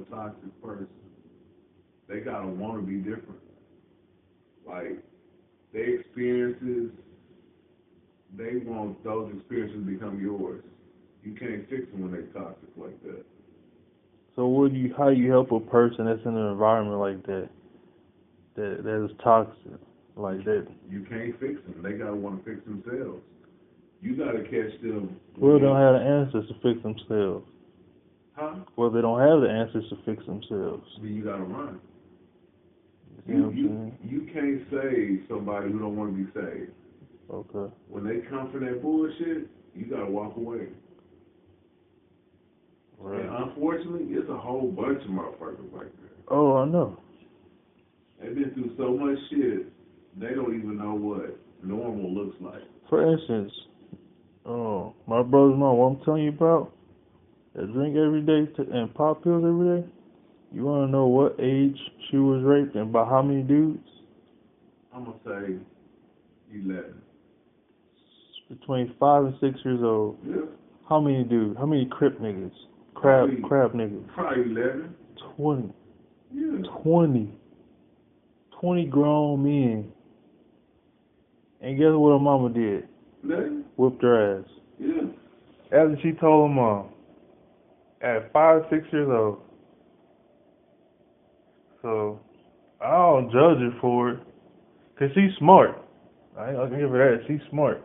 a toxic person, they gotta want to be different. Like their experiences, they want those experiences to become yours. You can't fix them when they're toxic like that. So how you help a person that's in an environment like that, that is toxic, like that? You can't fix them. They gotta want to fix themselves. You gotta catch them. Well, they don't have the answers to fix themselves. Huh? Well, they don't have the answers to fix themselves. Then you gotta run. You know what I'm saying? You can't save somebody who don't want to be saved. Okay. When they come for that bullshit, you gotta walk away. Right. And unfortunately, it's a whole bunch of motherfuckers like that. Oh, I know. They've been through so much shit, they don't even know what normal looks like. For instance, my brother's mom, what I'm telling you about, that drink every day and pop pills every day. You want to know what age she was raped and by how many dudes? I'm gonna say 11. Between 5 and 6 years old. Yeah. How many dudes? How many crip niggas? Crab niggas. Probably 11. 20. Yeah. 20 grown men. And guess what her mama did? Nothing. Whipped her ass. Yeah. After she told her mom. At 5, 6 years old. So, I don't judge her for it. Because she's smart. I ain't gonna give her that. She's smart.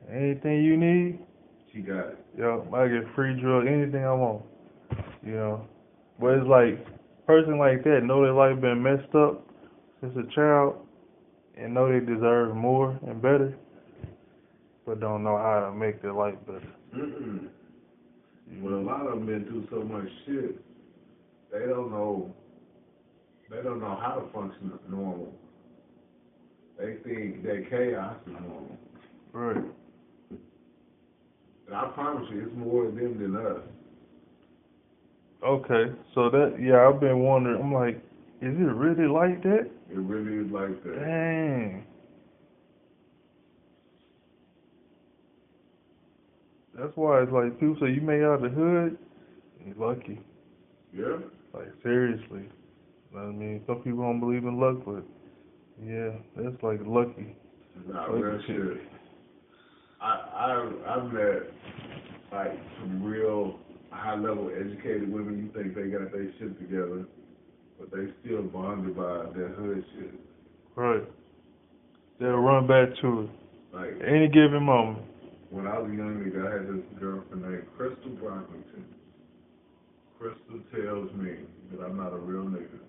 Anything you need, She got it. yo, I get free drug, anything I want. You know. But it's like, person like that know their life been messed up since a child and know they deserve more and better, but don't know how to make their life better. Mm-mm. Well, a lot of them been through so much shit, they don't know how to function normal. They think that chaos is normal. Right. And I promise you, it's more of them than us. Okay, so I've been wondering, I'm like, is it really like that? It really is like that. Dang. That's why it's like, people say you made out of the hood, you're lucky. Yeah. Like, seriously. I mean, some people don't believe in luck, but yeah, that's like lucky. Nah, Lucky real shit. I've met like some real high level educated women. You think they got their shit together, but they still bonded by their hood shit. Right. They'll run back to it. Like Any given moment. when I was a young nigga, I had this girlfriend named Crystal Brockington. Crystal tells me that I'm not a real nigga.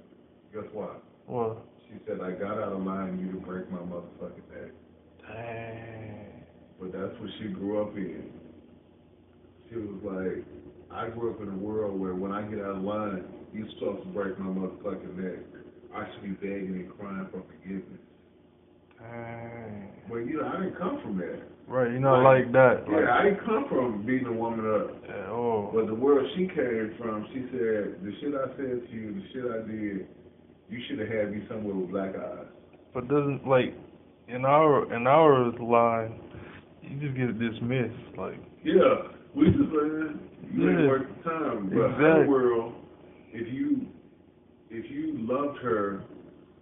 Guess why? What? She said I got out of line you to break my motherfucking neck. Dang. But that's what she grew up in. She was like, I grew up in a world where when I get out of line, you're supposed to break my motherfucking neck. I should be begging and crying for forgiveness. Dang. Well, I didn't come from that. Right, you're not like that. Yeah, I didn't come from beating a woman up. Yeah, oh. But the world she came from, she said, the shit I said to you, the shit I did, you should have had me somewhere with black eyes. But doesn't, like, in our line, you just get dismissed, like. Yeah, we just you ain't worth the time. But in her world, if you loved her,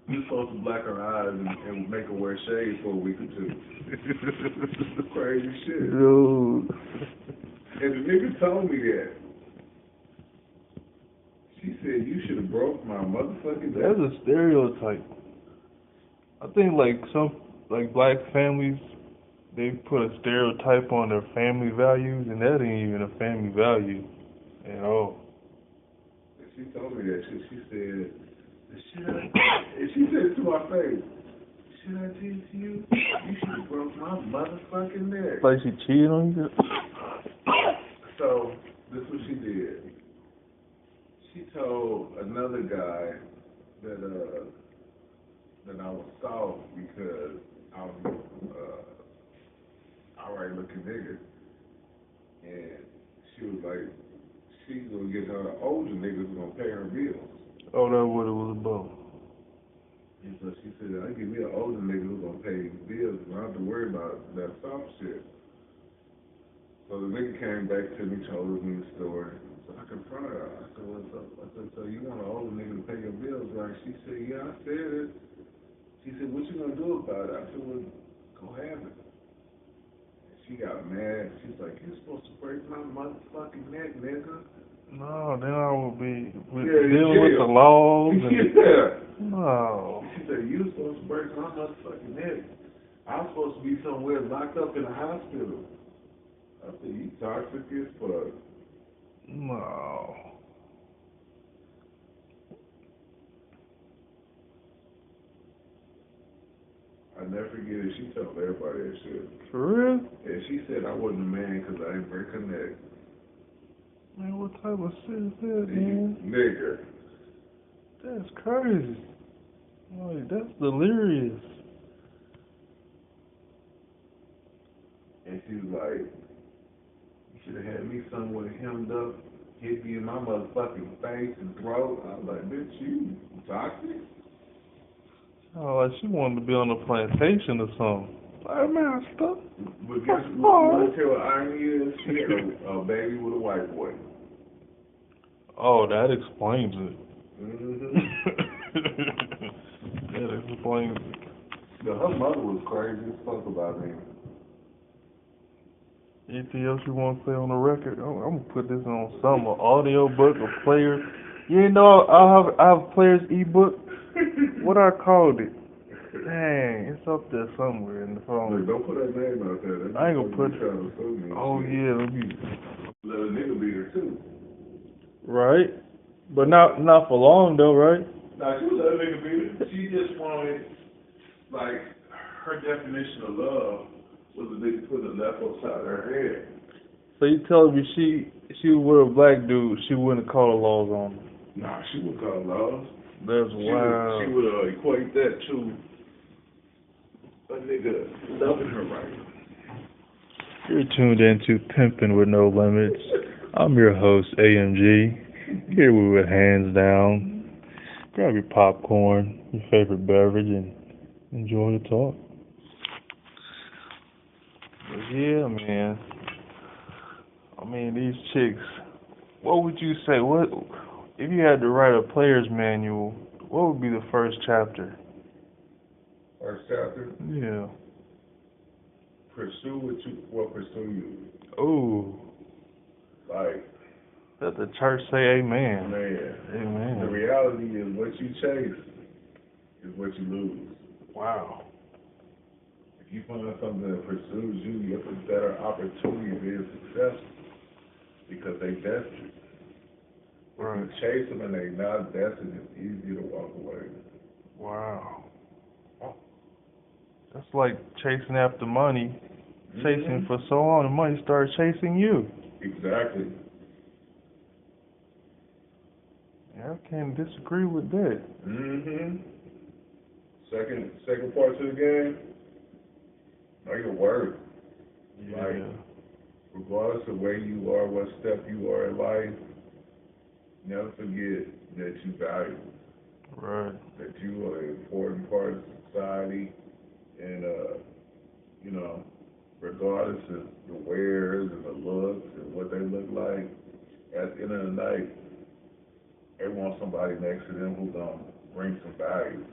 you're supposed to black her eyes and make her wear shades for a week or two. Crazy shit. Dude. And the nigga told me that. She said, you should have broke my motherfucking neck. That's a stereotype. I think, like black families, they put a stereotype on their family values, and that ain't even a family value at all. And she told me that shit. She said, and she said it to my face. Should I did to you? You should have broke my motherfucking neck. Like she cheated on you? So, this is what she did. She told another guy that I was soft because I was alright looking nigga. And she was like, she's gonna get her older niggas who's gonna pay her bills. Oh, that's what it was about. And so she said, I give me an older nigga who's gonna pay the bills and I don't have to worry about that soft shit. So the nigga came back to me, told me the story. So I confronted her. I said, what's up? I said, so pay your bills, right? She said, yeah, I said it. She said, what you gonna do about it? I said, well, go have it. She got mad. She's like, you're supposed to break my motherfucking neck, nigga. No, then I would be dealing with the laws. And, yeah. No. She said, you're supposed to break my motherfucking neck. I'm supposed to be somewhere locked up in a hospital. I said, you toxic as fuck. No. I never forget it. She told everybody that shit. For real? And she said I wasn't a man because I didn't break her neck. Man, what type of shit is that, man? Nigga. That's crazy. Like, that's delirious. And she was like, you should have had me somewhere hemmed up, hit me in my motherfucking face and throat. I was like, bitch, you toxic? Oh, like she wanted to be on a plantation or something. Like, man, stop. But guess what the irony is? She had a baby with a white boy. Oh, that explains it. Mm-hmm. That explains it. But her mother was crazy as fuck about me. Anything else you want to say on the record? I'm gonna put this on some audio book or players. You know, I have players ebook. What I called it? Dang, it's up there somewhere in the phone. Look, don't put that name out there. That's I ain't gonna put it. Oh yeah, let me. Let a nigga be there too. Right, but not for long though, right? Nah, she was let a nigga be there. She just wanted, like, her definition of love was a nigga putting a left upside her head. So you telling me she was with a black dude, she wouldn't call the laws on him? Nah, she would call laws. That's wild. She would equate that to a nigga loving her right. You're tuned into Pimpin' with No Limits. I'm your host, AMG. Here we with Hands Down. Grab your popcorn, your favorite beverage, and enjoy the talk. But yeah, man. I mean, these chicks, what would you say? What if you had to write a player's manual, what would be the first chapter? First chapter? Yeah. Pursue what pursue you. Ooh. Like, let the church say amen. Man. Amen. The reality is what you chase is what you lose. Wow. If you find something that pursues you, you have a better opportunity of being successful because they destined. Right. If you chase them and they're not destined, it's easy to walk away. Wow. That's like chasing after money, chasing for so long, the money starts chasing you. Exactly. Yeah, I can't disagree with that. Second part to the game, know your worth. Yeah. Like, regardless of where you are, what step you are in life, never forget that you're valuable. Right. That you are an important part of society, and you know, regardless of the wares and the looks and what they look like, at the end of the night, they want somebody next to them who's gonna bring some value.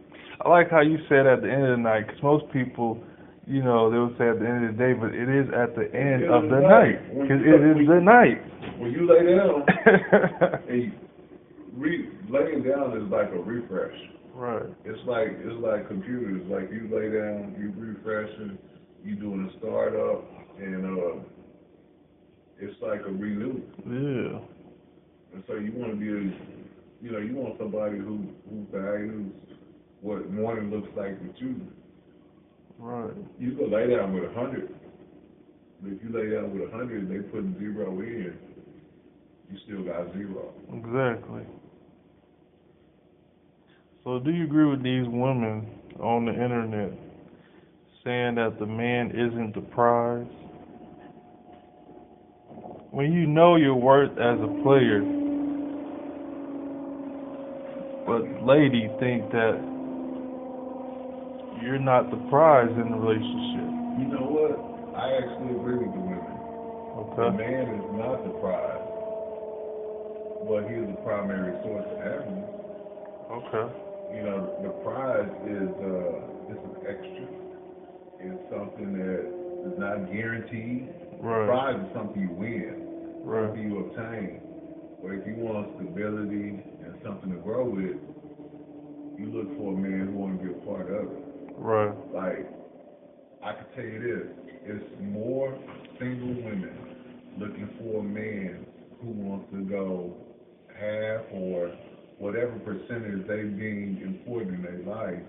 I like how you said at the end of the night, because most people, you know, they would say at the end of the day, but it is at the end of the night, because it is the night. When you lay down, and laying down is like a refresh. Right. It's like computers. Like you lay down, you refreshing, you doing a startup, and it's like a renew. Yeah. And so you want to be you want somebody who values what morning looks like with you. Right. You can lay down with 100, but if you lay down with 100, they put 0 in, you still got 0. Exactly. So do you agree with these women on the internet saying that the man isn't the prize? When you know your worth as a player, but ladies think that you're not the prize in the relationship. You know what? I actually agree with the women. Okay. The man is not the prize, but he is the primary source of happiness. Okay. You know, the prize is it's an extra. It's something that is not guaranteed. The Right. prize is something you win, Right. something you obtain. But if you want stability and something to grow with, you look for a man who want to be a part of it. Right. Like, I can tell you this, it's more single women looking for a man who wants to go half or whatever percentage they deem important in their life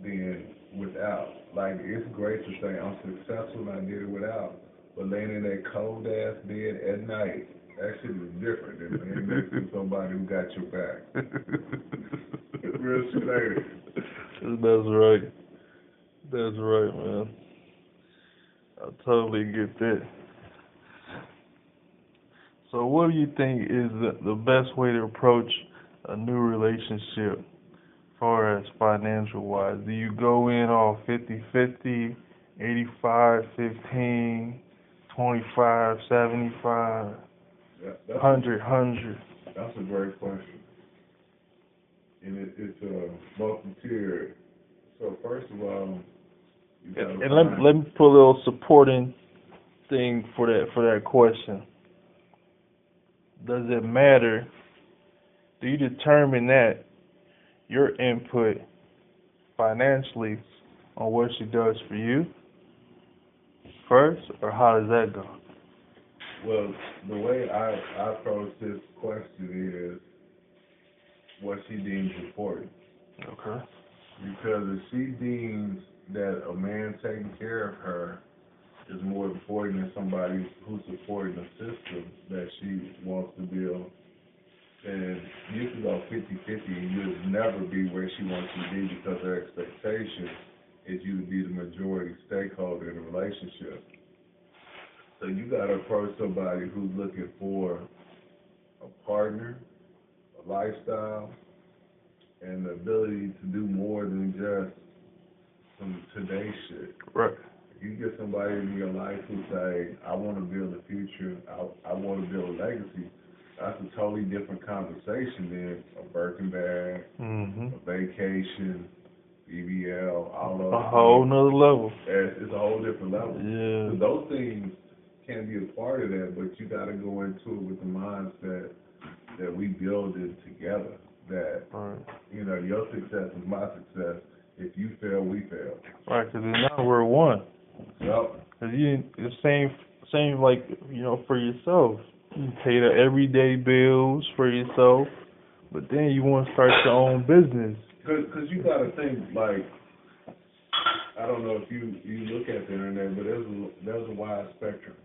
than without. Like, it's great to say I'm successful and I did it without, but laying in that cold ass bed at night, that shit is different than laying next to somebody who got your back. Real shit, ain't it? That's right. That's right, man. I totally get that. So what do you think is the best way to approach a new relationship as far as financial wise? Do you go in all 50-50, 85-15, 25-75, That's 100-100? that's a great question. And it's multi-tiered. So first of all, you gotta And find, let me put a little supporting thing for that question. Does it matter? Do you determine that your input financially on what she does for you first, or how does that go? well, the way I approach this question is what she deems important. Okay. Because if she deems that a man taking care of her is more important than somebody who's supporting the system that she wants to build, then you can go 50-50 and you'll never be where she wants you to be because her expectation is you to be the majority stakeholder in a relationship. So you got to approach somebody who's looking for a partner, a lifestyle, and the ability to do more than just some today's shit. Right. If you get somebody in your life who say, I want to build a future, I want to build a legacy, that's a totally different conversation than a Birkin bag, Mhm. a vacation, BBL, all those A whole things. nother level. It's a whole different level. Yeah. So those things can be a part of that, but you got to go into it with the mindset that we build it together. That, Right. you know, your success is my success. If you fail, we fail. Right. Because now we're one. Yep. Cause the same like for yourself. You pay the everyday bills for yourself, but then you want to start your own business. Cause you got to think, like, I don't know if you look at the internet, but there's a wide spectrum.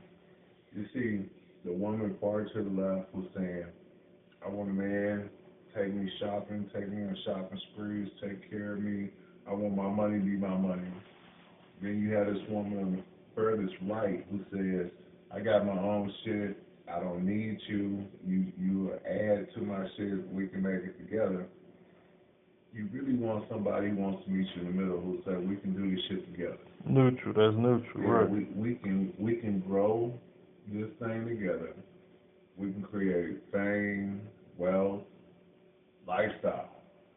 You see the woman far to the left who's saying, I want a man, take me shopping, take me on shopping sprees, take care of me. I want my money to be my money. Then you have this woman on the furthest right who says, I got my own shit. I don't need you. You add to my shit. We can make it together. You really want somebody who wants to meet you in the middle who says we can do this shit together. Neutral. That's neutral. Yeah, Right. we can grow this thing together. We can create fame, wealth, lifestyle.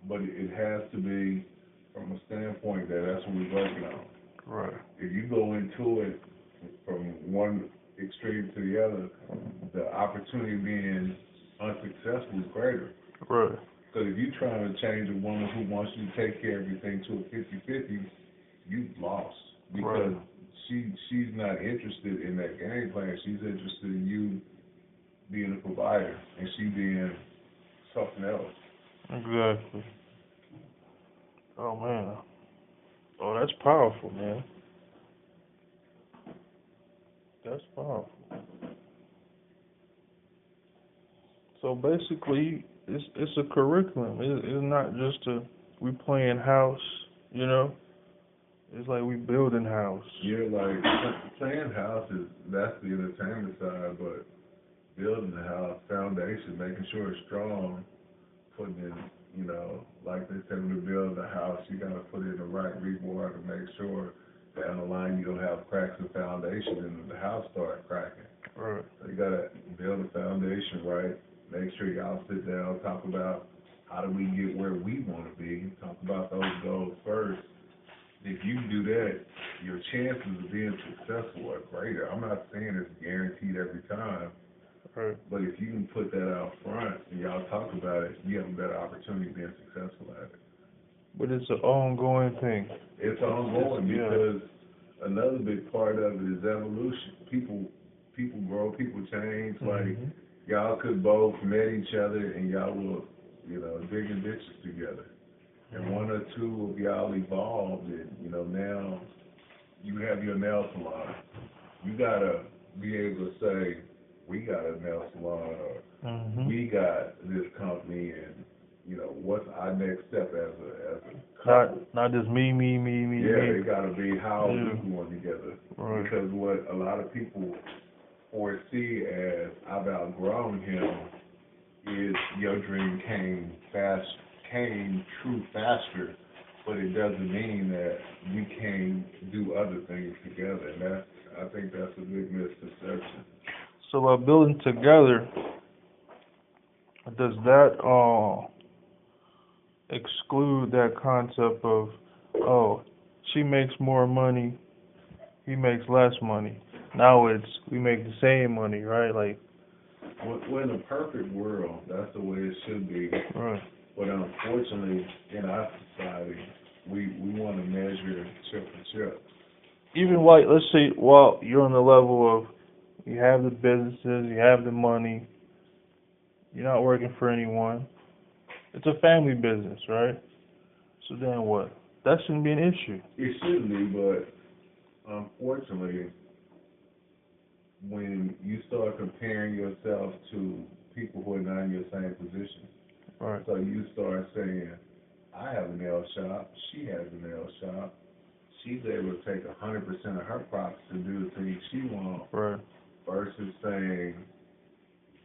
But it has to be from a standpoint that that's what we're working on. Right. If you go into it from one extreme to the other, the opportunity of being unsuccessful is greater. Right. Because if you're trying to change a woman who wants you to take care of everything to a 50-50, you've lost. Because she's not interested in that game plan. She's interested in you being a provider and she being something else. Exactly. Oh man. Oh, that's powerful, man. That's powerful. So basically, it's a curriculum. It's not just we playing house, you know. It's like we building house. Yeah, like playing house that's the entertainment side, but building the house, foundation, making sure it's strong, putting in, like they say when you build a house, you got to put in the right rebar to make sure down the line you don't have cracks in the foundation and the house start cracking. Right. So you got to build the foundation right, make sure y'all sit down, talk about how do we get where we want to be? Talk about those goals first. If you do that, your chances of being successful are greater. I'm not saying it's guaranteed every time, Right. but if you can put that out front and y'all talk about it, you have a better opportunity of being successful at it. But it's an ongoing thing. It's ongoing because another big part of it is evolution. People grow, people change. Like y'all could both met each other and y'all were, digging ditches together. And one or two of y'all evolved and, now you have your nail salon. You gotta be able to say, we got a nail salon or we got this company and what's our next step as a couple? Not just me. Yeah, it gotta be how we going together. Right. Because what a lot of people foresee as I've outgrown him is your dream came true faster, but it doesn't mean that we can't do other things together. And I think that's a big misconception. So by building together, does that exclude that concept of, oh, she makes more money, he makes less money. Now we make the same money, right? Like, well, in a perfect world, that's the way it should be. Right. But unfortunately, in our society, we want to measure chip for chip. Even like, let's say, well, you're on the level of you have the businesses, you have the money, you're not working for anyone. It's a family business, right? So then what? That shouldn't be an issue. It shouldn't be, but unfortunately, when you start comparing yourself to people who are not in your same position, right. So you start saying, I have a nail shop, she has a nail shop, she's able to take 100% of her profits and do the things she wants, right. versus saying,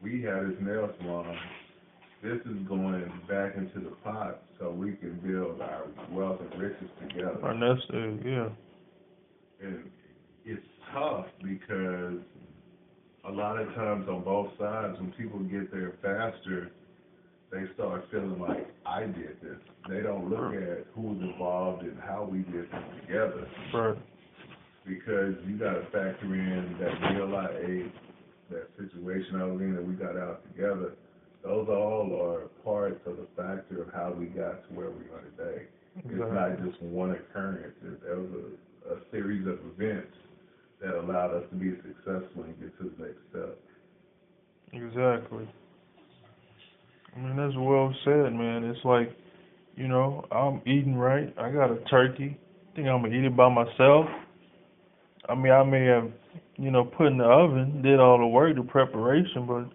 we have this nail salon, this is going back into the pot so we can build our wealth and riches together. Our nest egg, yeah. And it's tough because a lot of times on both sides, when people get there faster, they start feeling like I did this. They don't look at who's involved and how we did this together. Right. Because you got to factor in that meal I ate, that situation I was in that we got out together. Those all are parts of the factor of how we got to where we are today. Exactly. It's not just one occurrence. There was a series of events that allowed us to be successful and get to the next step. Exactly. I mean, that's well said, man. It's like, I'm eating right. I got a turkey. Think I'm going to eat it by myself? I mean, I may have, put in the oven, did all the work, the preparation, but,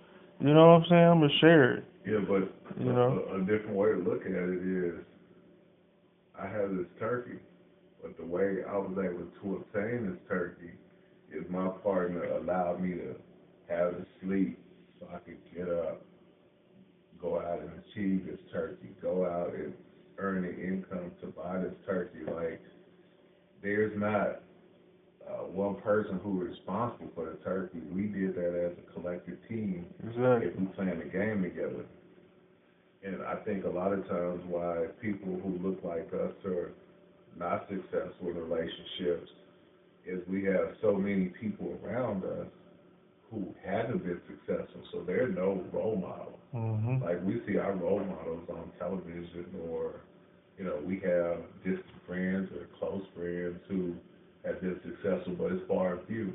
you know what I'm saying? I'm going to share it. Yeah, but, a different way to look at it is, I have this turkey, but the way I was able to obtain this turkey is my partner allowed me to have the sleep so I could get up, go out and achieve this turkey, go out and earn the income to buy this turkey. Like, there's not one person who is responsible for the turkey. We did that as a collective team. Exactly. If we playing the game together. And I think a lot of times why people who look like us are not successful in relationships is we have so many people around us who haven't been successful, so they're no role model. Mm-hmm. Like, we see our role models on television, or, we have distant friends or close friends who have been successful, but it's far and few.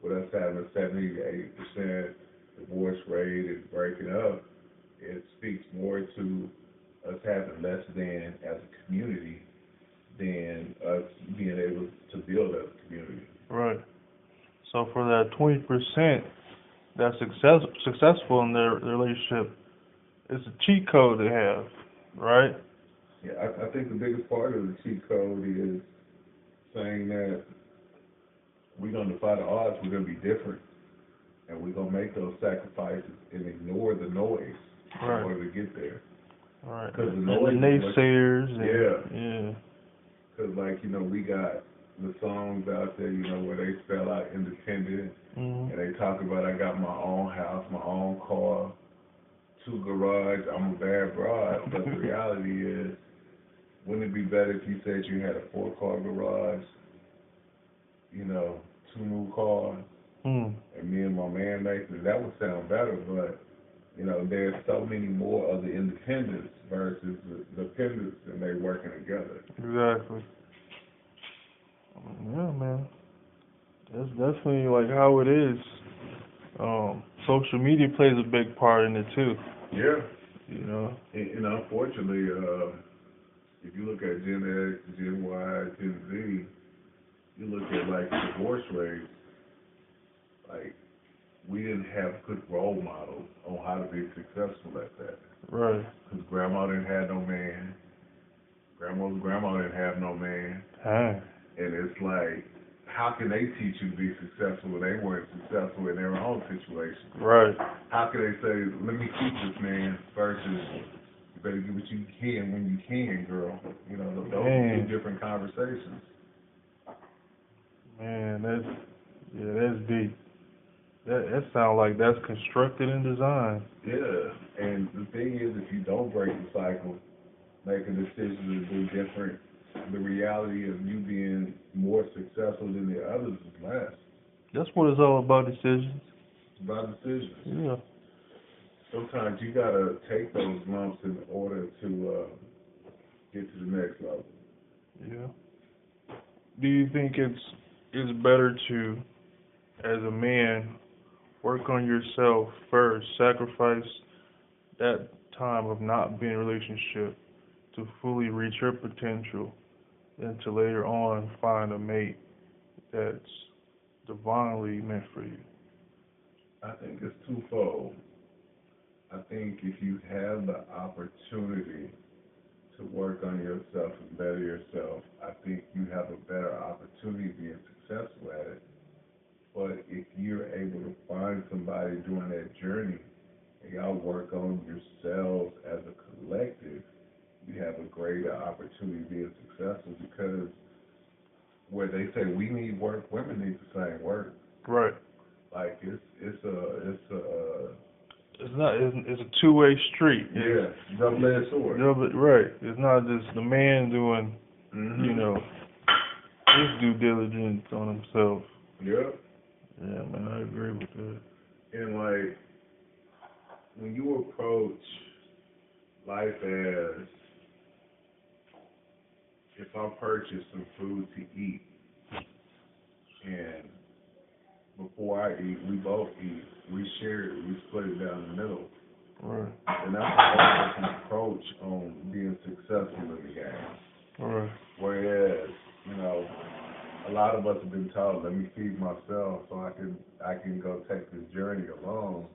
With us having a 70 to 80% divorce rate and breaking up, it speaks more to us having less than as a community than us being able to build as a community. Right. So for that 20% that's successful in their relationship, it's a cheat code they have, right? Yeah, I think the biggest part of the cheat code is saying that we're going to defy the odds, we're going to be different, and we're going to make those sacrifices and ignore the noise in order to get there. Right. Because the noise, naysayers. Yeah. Because, we got the songs out there, where they spell out independent, and they talk about, I got my own house, my own car, two garage, I'm a bad broad. But the reality is, wouldn't it be better if you said you had a 4-car garage, you know, 2 new cars, and me and my man Nathan? That would sound better, but you know, there's so many more of the independents versus the dependents, and they working together. Exactly. Yeah, man. That's definitely like how it is. Social media plays a big part in it too. Yeah. You know. And unfortunately, if you look at Gen X, Gen Y, Gen Z, you look at like the divorce rates, like we didn't have good role models on how to be successful at that. Right. Because grandma didn't have no man. Grandma's grandma didn't have no man. Dang. And it's like, how can they teach you to be successful when they weren't successful in their own situation? Right. How can they say, let me keep this man versus you better get what you can when you can, girl? You know, those are 2 different conversations. Man, that's deep. That sounds like that's constructed and designed. Yeah, and the thing is, if you don't break the cycle, make a decision to do different, the reality of you being more successful than the others is less. That's what it's all about, decisions. It's about decisions. Yeah. Sometimes you gotta take those lumps in order to get to the next level. Yeah. Do you think it's better to, as a man, work on yourself first, sacrifice that time of not being in a relationship to fully reach your potential, and to later on find a mate that's divinely meant for you? I think it's twofold. I think if you have the opportunity to work on yourself and better yourself, I think you have a better opportunity of being successful at it. But if you're able to find somebody during that journey and y'all work on yourselves as a collective, you have a greater opportunity of being successful, because where they say we need work, women need the same work. Right. Like it's a two-way street. Yeah, double-edged sword. Right. It's not just the man doing, you know, his due diligence on himself. Yep. Yeah, man, I agree with that. And like, when you approach life as, if I purchase some food to eat, and before I eat, we both eat, we share it, we split it down the middle. Right. And that's a whole different approach on being successful in the game. Right. Whereas, you know, a lot of us have been taught, let me feed myself so I can go take this journey alone.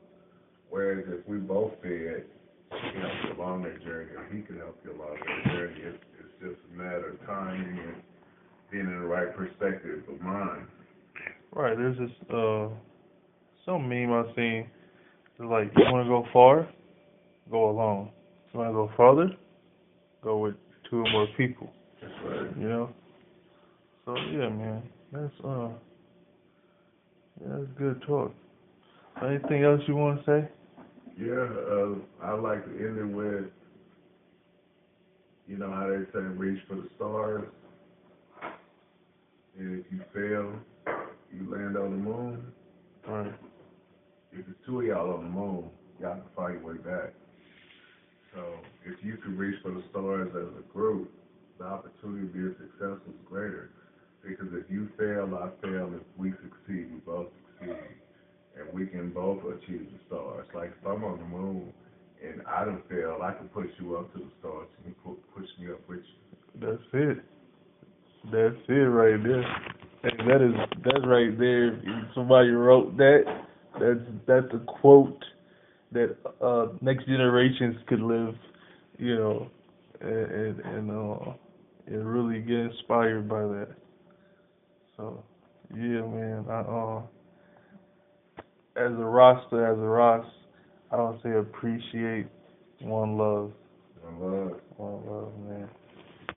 Whereas if we both fed, she can help you along that journey, or he can help you along that journey. It's just a matter of timing and being in the right perspective of mind. Right. There's this some meme I've seen. It's like, you want to go far, go alone. You want to go farther, go with 2 or more people. That's right. You know. So yeah, man, that's good talk. Anything else you want to say? Yeah, I like to end it with, you know how they say, reach for the stars. And if you fail, you land on the moon. Right. If it's 2 of y'all on the moon, y'all can find your way back. So if you can reach for the stars as a group, the opportunity to be successful is greater. Because if you fail, I fail. If we succeed, we both succeed. And we can both achieve the stars. Like if I'm on the moon and I done failed, I can push you up to the stars. You can push me up with you. That's it. That's it right there. Hey, that's right there. If somebody wrote that, that's a quote that next generations could live, you know, and really get inspired by that. So yeah, man. As a Ross, I don't say appreciate, one love. One love. One love, man.